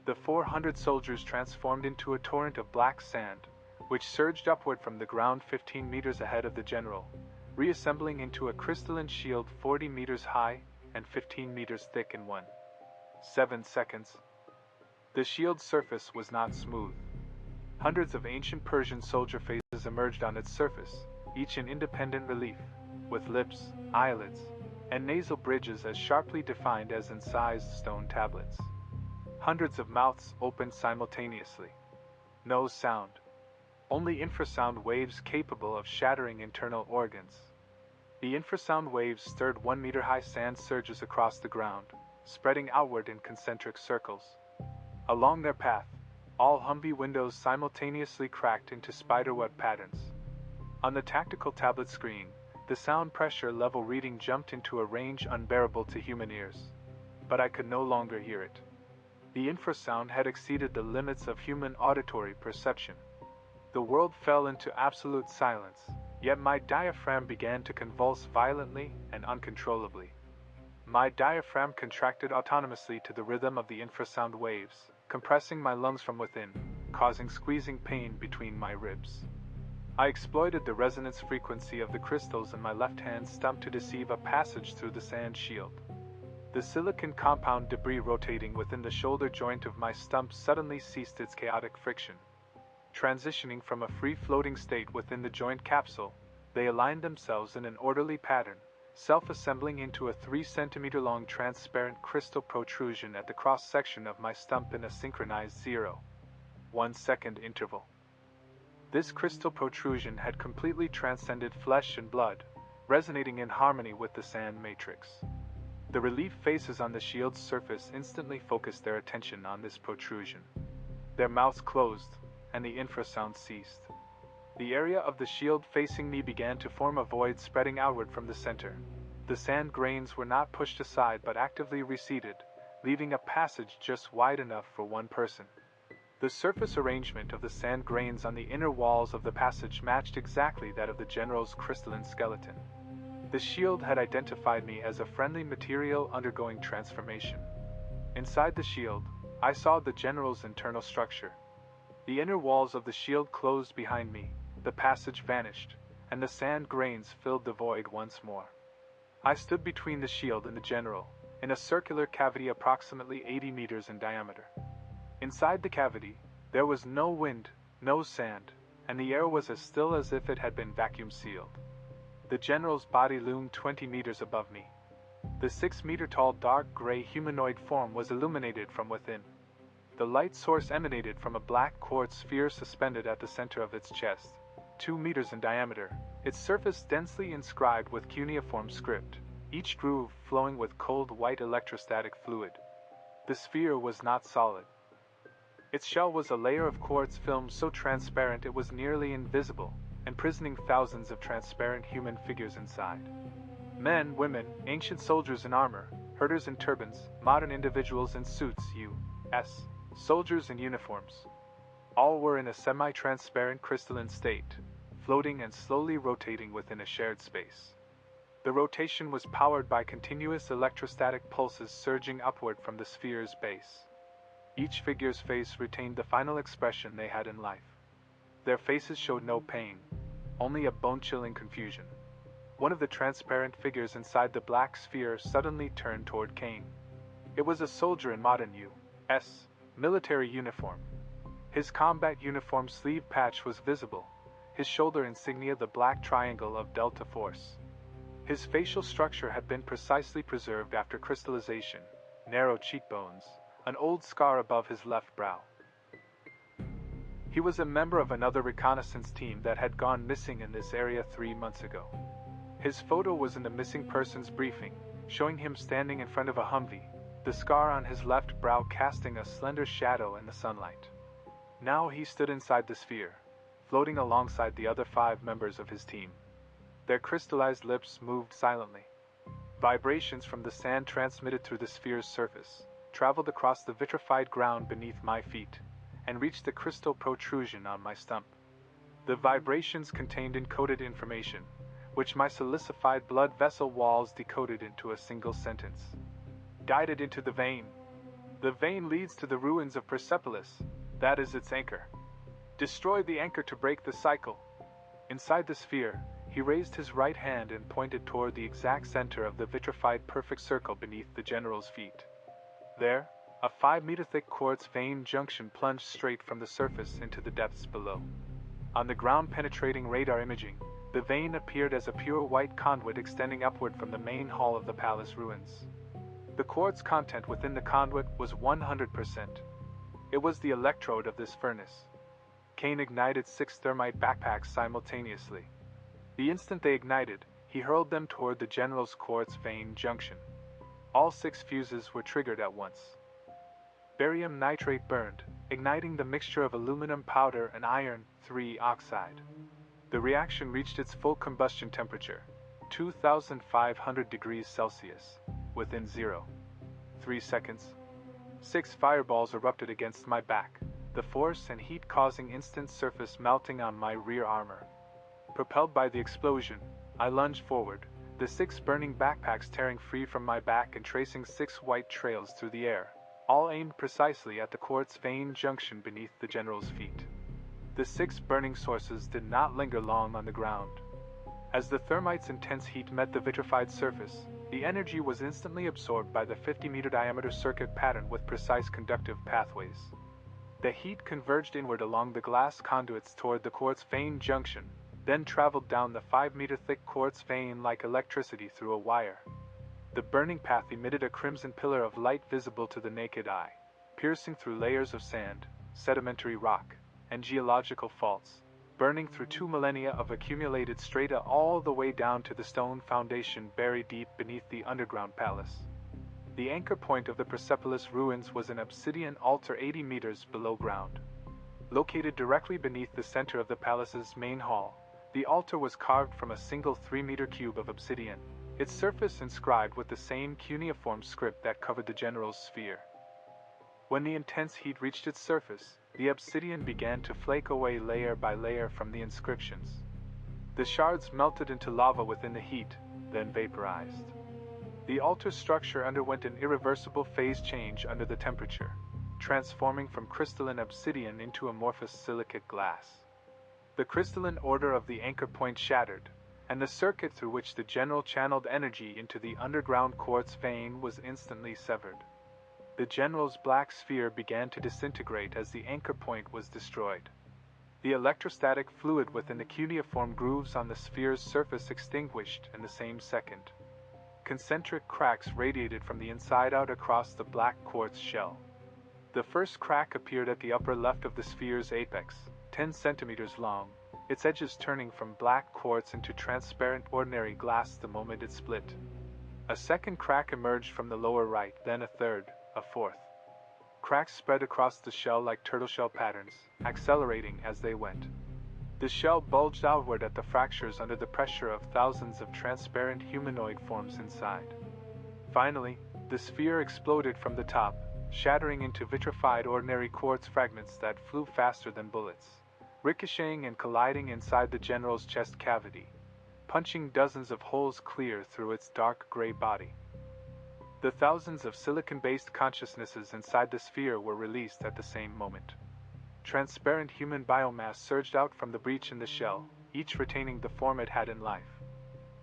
The 400 soldiers transformed into a torrent of black sand, which surged upward from the ground 15 meters ahead of the general, reassembling into a crystalline shield 40 meters high and 15 meters thick in 7 seconds. The shield's surface was not smooth. Hundreds of ancient Persian soldier faces emerged on its surface, each in independent relief, with lips, eyelids, and nasal bridges as sharply defined as incised stone tablets. Hundreds of mouths opened simultaneously. No sound. Only infrasound waves capable of shattering internal organs. The infrasound waves stirred 1-meter-high sand surges across the ground, spreading outward in concentric circles. Along their path, all Humvee windows simultaneously cracked into spiderweb patterns. On the tactical tablet screen, the sound pressure level reading jumped into a range unbearable to human ears. But I could no longer hear it. The infrasound had exceeded the limits of human auditory perception. The world fell into absolute silence, yet my diaphragm began to convulse violently and uncontrollably. My diaphragm contracted autonomously to the rhythm of the infrasound waves, compressing my lungs from within, causing squeezing pain between my ribs. I exploited the resonance frequency of the crystals in my left-hand stump to deceive a passage through the sand shield. The silicon compound debris rotating within the shoulder joint of my stump suddenly ceased its chaotic friction. Transitioning from a free-floating state within the joint capsule, they aligned themselves in an orderly pattern, self-assembling into a 3 cm long transparent crystal protrusion at the cross-section of my stump in a synchronized 0.1 second interval. This crystal protrusion had completely transcended flesh and blood, resonating in harmony with the sand matrix. The relief faces on the shield's surface instantly focused their attention on this protrusion. Their mouths closed, and the infrasound ceased. The area of the shield facing me began to form a void spreading outward from the center. The sand grains were not pushed aside but actively receded, leaving a passage just wide enough for one person. The surface arrangement of the sand grains on the inner walls of the passage matched exactly that of the general's crystalline skeleton. The shield had identified me as a friendly material undergoing transformation. Inside the shield, I saw the general's internal structure. The inner walls of the shield closed behind me, the passage vanished, and the sand grains filled the void once more. I stood between the shield and the general, in a circular cavity approximately 80 meters in diameter. Inside the cavity, there was no wind, no sand, and the air was as still as if it had been vacuum sealed. The general's body loomed 20 meters above me. The 6-meter-tall dark gray humanoid form was illuminated from within. The light source emanated from a black quartz sphere suspended at the center of its chest, 2 meters in diameter, its surface densely inscribed with cuneiform script, each groove flowing with cold white electrostatic fluid. The sphere was not solid. Its shell was a layer of quartz film so transparent it was nearly invisible, imprisoning thousands of transparent human figures inside. Men, women, ancient soldiers in armor, herders in turbans, modern individuals in suits, U.S. soldiers in uniforms. All were in a semi-transparent crystalline state, floating and slowly rotating within a shared space. The rotation was powered by continuous electrostatic pulses surging upward from the sphere's base. Each figure's face retained the final expression they had in life. Their faces showed no pain, only a bone-chilling confusion. One of the transparent figures inside the black sphere suddenly turned toward Kane. It was a soldier in modern U.S. military uniform. His combat uniform sleeve patch was visible, his shoulder insignia the black triangle of Delta Force. His facial structure had been precisely preserved after crystallization, narrow cheekbones, an old scar above his left brow. He was a member of another reconnaissance team that had gone missing in this area 3 months ago. His photo was in the missing persons briefing, showing him standing in front of a Humvee, the scar on his left brow casting a slender shadow in the sunlight. Now he stood inside the sphere, floating alongside the other 5 members of his team. Their crystallized lips moved silently. Vibrations from the sand transmitted through the sphere's surface, traveled across the vitrified ground beneath my feet, and reached the crystal protrusion on my stump. The vibrations contained encoded information, which my silicified blood vessel walls decoded into a single sentence. Guided into the vein. The vein leads to the ruins of Persepolis. That is its anchor. Destroy the anchor to break the cycle. Inside the sphere, he raised his right hand and pointed toward the exact center of the vitrified perfect circle beneath the general's feet. There, a 5-meter-thick quartz vein junction plunged straight from the surface into the depths below. On the ground-penetrating radar imaging, the vein appeared as a pure white conduit extending upward from the main hall of the palace ruins. The quartz content within the conduit was 100%. It was the electrode of this furnace. Kane ignited 6 thermite backpacks simultaneously. The instant they ignited, he hurled them toward the general's quartz vein junction. All 6 fuses were triggered at once. Barium nitrate burned, igniting the mixture of aluminum powder and iron 3 oxide. The reaction reached its full combustion temperature, 2,500 degrees Celsius, within 0.3 seconds. 6 fireballs erupted against my back, the force and heat causing instant surface melting on my rear armor. Propelled by the explosion, I lunged forward, the 6 burning backpacks tearing free from my back and tracing 6 white trails through the air, all aimed precisely at the quartz vein junction beneath the general's feet. The 6 burning sources did not linger long on the ground. As the thermite's intense heat met the vitrified surface, the energy was instantly absorbed by the 50-meter diameter circuit pattern with precise conductive pathways. The heat converged inward along the glass conduits toward the quartz vein junction, then traveled down the 5-meter thick quartz vein like electricity through a wire. The burning path emitted a crimson pillar of light visible to the naked eye, piercing through layers of sand, sedimentary rock, and geological faults, burning through 2 millennia of accumulated strata all the way down to the stone foundation buried deep beneath the underground palace. The anchor point of the Persepolis ruins was an obsidian altar 80 meters below ground. Located directly beneath the center of the palace's main hall, the altar was carved from a single 3-meter cube of obsidian, its surface inscribed with the same cuneiform script that covered the general's sphere. When the intense heat reached its surface, the obsidian began to flake away layer by layer from the inscriptions. The shards melted into lava within the heat, then vaporized. The altar structure underwent an irreversible phase change under the temperature, transforming from crystalline obsidian into amorphous silicate glass. The crystalline order of the anchor point shattered, and the circuit through which the general channeled energy into the underground quartz vein was instantly severed. The general's black sphere began to disintegrate as the anchor point was destroyed. The electrostatic fluid within the cuneiform grooves on the sphere's surface extinguished in the same second. Concentric cracks radiated from the inside out across the black quartz shell. The first crack appeared at the upper left of the sphere's apex, 10 centimeters long, its edges turning from black quartz into transparent ordinary glass the moment it split. A second crack emerged from the lower right, then a third, a fourth. Cracks spread across the shell like turtleshell patterns, accelerating as they went. The shell bulged outward at the fractures under the pressure of thousands of transparent humanoid forms inside. Finally, the sphere exploded from the top, shattering into vitrified ordinary quartz fragments that flew faster than bullets, ricocheting and colliding inside the general's chest cavity, punching dozens of holes clear through its dark gray body. The thousands of silicon-based consciousnesses inside the sphere were released at the same moment. Transparent human biomass surged out from the breach in the shell, each retaining the form it had in life.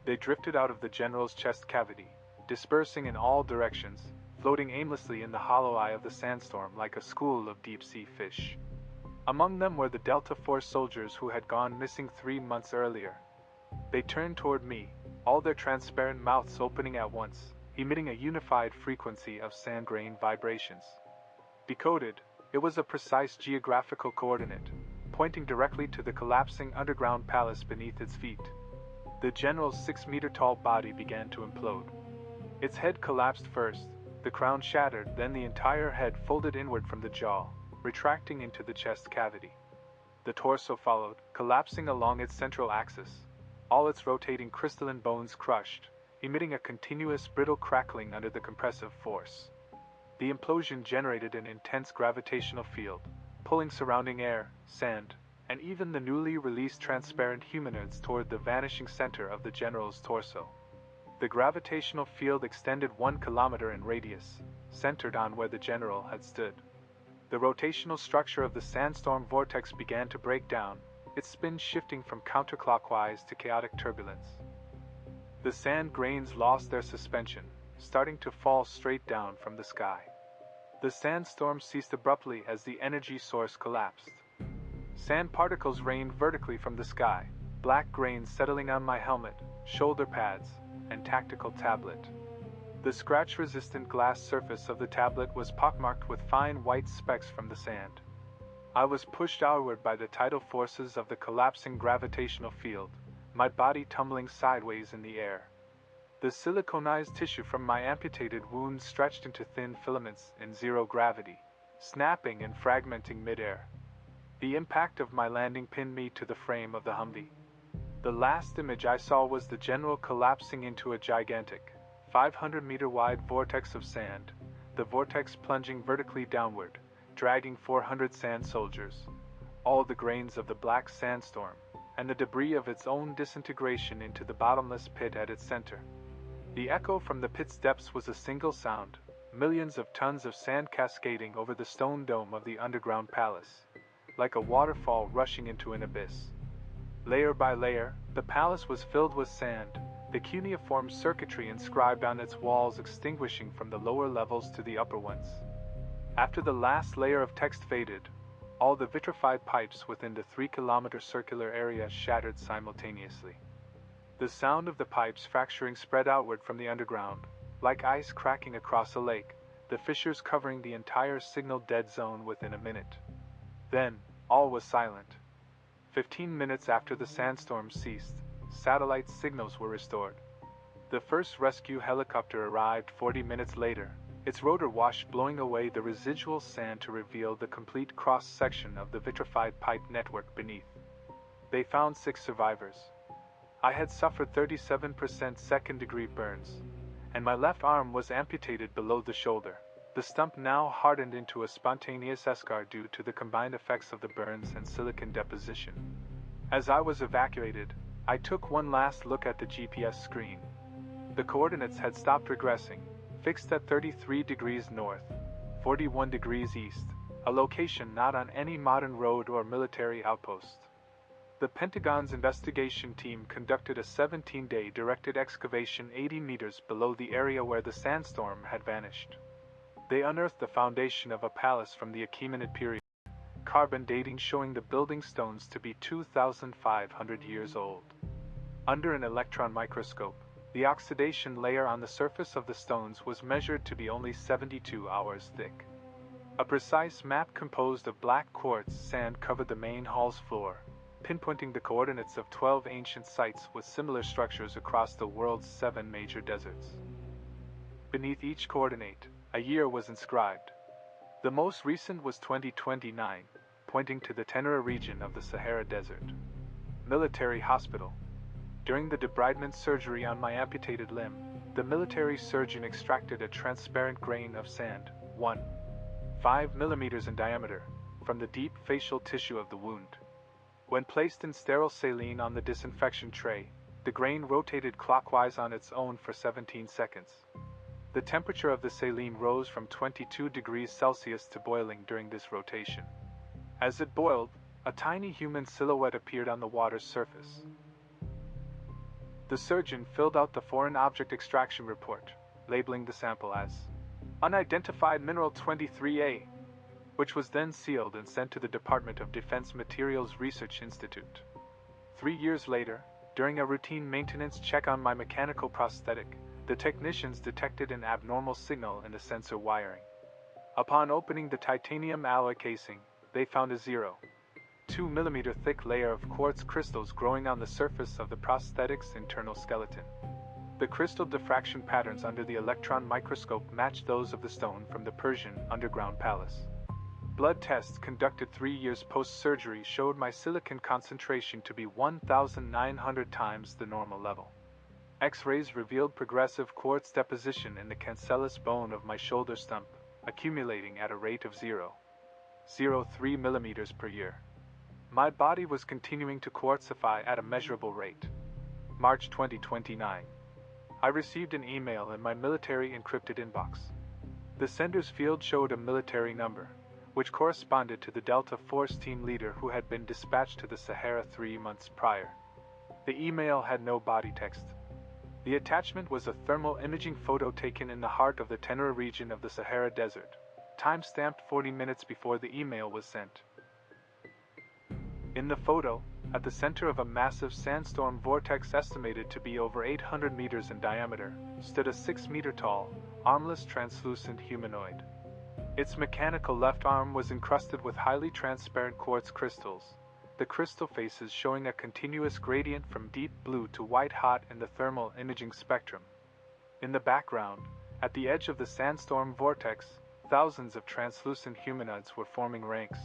They drifted out of the general's chest cavity, dispersing in all directions, floating aimlessly in the hollow eye of the sandstorm like a school of deep-sea fish. Among them were the Delta Force soldiers who had gone missing 3 months earlier. They turned toward me, all their transparent mouths opening at once, emitting a unified frequency of sand-grain vibrations. Decoded, it was a precise geographical coordinate, pointing directly to the collapsing underground palace beneath its feet. The general's 6-meter-tall body began to implode. Its head collapsed first, the crown shattered, then the entire head folded inward from the jaw, retracting into the chest cavity. The torso followed, collapsing along its central axis, all its rotating crystalline bones crushed, emitting a continuous brittle crackling under the compressive force. The implosion generated an intense gravitational field, pulling surrounding air, sand, and even the newly released transparent humanoids toward the vanishing center of the general's torso. The gravitational field extended 1 kilometer in radius, centered on where the general had stood. The rotational structure of the sandstorm vortex began to break down, its spin shifting from counterclockwise to chaotic turbulence. The sand grains lost their suspension, starting to fall straight down from the sky. The sandstorm ceased abruptly as the energy source collapsed. Sand particles rained vertically from the sky, black grains settling on my helmet, shoulder pads, and tactical tablet. The scratch-resistant glass surface of the tablet was pockmarked with fine white specks from the sand. I was pushed outward by the tidal forces of the collapsing gravitational field, my body tumbling sideways in the air. The siliconized tissue from my amputated wound stretched into thin filaments in zero gravity, snapping and fragmenting midair. The impact of my landing pinned me to the frame of the Humvee. The last image I saw was the general collapsing into a gigantic, 500-meter-wide vortex of sand, the vortex plunging vertically downward, dragging 400 sand soldiers, all the grains of the black sandstorm, and the debris of its own disintegration into the bottomless pit at its center. The echo from the pit's depths was a single sound, millions of tons of sand cascading over the stone dome of the underground palace. like a waterfall rushing into an abyss. Layer by layer, the palace was filled with sand, the cuneiform circuitry inscribed on its walls extinguishing from the lower levels to the upper ones. After the last layer of text faded, all the vitrified pipes within the 3-kilometer circular area shattered simultaneously. The sound of the pipes fracturing spread outward from the underground, like ice cracking across a lake, the fissures covering the entire signal dead zone within a minute. Then, all was silent. 15 minutes after the sandstorm ceased, satellite signals were restored. The first rescue helicopter arrived 40 minutes later, its rotor wash blowing away the residual sand to reveal the complete cross-section of the vitrified pipe network beneath. They found 6 survivors. I had suffered 37% second-degree burns, and my left arm was amputated below the shoulder, the stump now hardened into a spontaneous eschar due to the combined effects of the burns and silicon deposition. As I was evacuated, I took one last look at the GPS screen. The coordinates had stopped regressing, fixed at 33 degrees north, 41 degrees east, a location not on any modern road or military outpost. The Pentagon's investigation team conducted a 17-day directed excavation 80 meters below the area where the sandstorm had vanished. They unearthed the foundation of a palace from the Achaemenid period, carbon dating showing the building stones to be 2,500 years old. Under an electron microscope, the oxidation layer on the surface of the stones was measured to be only 72 hours thick. A precise map composed of black quartz sand covered the main hall's floor, pinpointing the coordinates of 12 ancient sites with similar structures across the world's 7 major deserts. Beneath each coordinate, a year was inscribed. The most recent was 2029, pointing to the Tenere region of the Sahara Desert. Military Hospital. During the debridement surgery on my amputated limb, the military surgeon extracted a transparent grain of sand, 1.5 millimeters in diameter, from the deep facial tissue of the wound. When placed in sterile saline on the disinfection tray, the grain rotated clockwise on its own for 17 seconds. The temperature of the saline rose from 22 degrees Celsius to boiling during this rotation. As it boiled, a tiny human silhouette appeared on the water's surface. The surgeon filled out the foreign object extraction report, labeling the sample as Unidentified Mineral 23A, which was then sealed and sent to the Department of Defense Materials Research Institute. 3 years later, during a routine maintenance check on my mechanical prosthetic, the technicians detected an abnormal signal in the sensor wiring. Upon opening the titanium alloy casing, they found a 0.2 millimeter thick layer of quartz crystals growing on the surface of the prosthetic's internal skeleton. The crystal diffraction patterns under the electron microscope matched those of the stone from the Persian underground palace. Blood tests conducted 3 years post-surgery showed my silicon concentration to be 1,900 times the normal level. X-rays revealed progressive quartz deposition in the cancellous bone of my shoulder stump, accumulating at a rate of 0.03 millimeters per year. My body was continuing to quartzify at a measurable rate. March 2029. I received an email in my military encrypted inbox. The sender's field showed a military number, which corresponded to the Delta Force team leader who had been dispatched to the Sahara 3 months prior. The email had no body text. The attachment was a thermal imaging photo taken in the heart of the Tenere region of the Sahara Desert, time-stamped 40 minutes before the email was sent. In the photo, at the center of a massive sandstorm vortex estimated to be over 800 meters in diameter, stood a 6-meter-tall, armless translucent humanoid. Its mechanical left arm was encrusted with highly transparent quartz crystals, the crystal faces showing a continuous gradient from deep blue to white-hot in the thermal imaging spectrum. In the background, at the edge of the sandstorm vortex, thousands of translucent humanoids were forming ranks,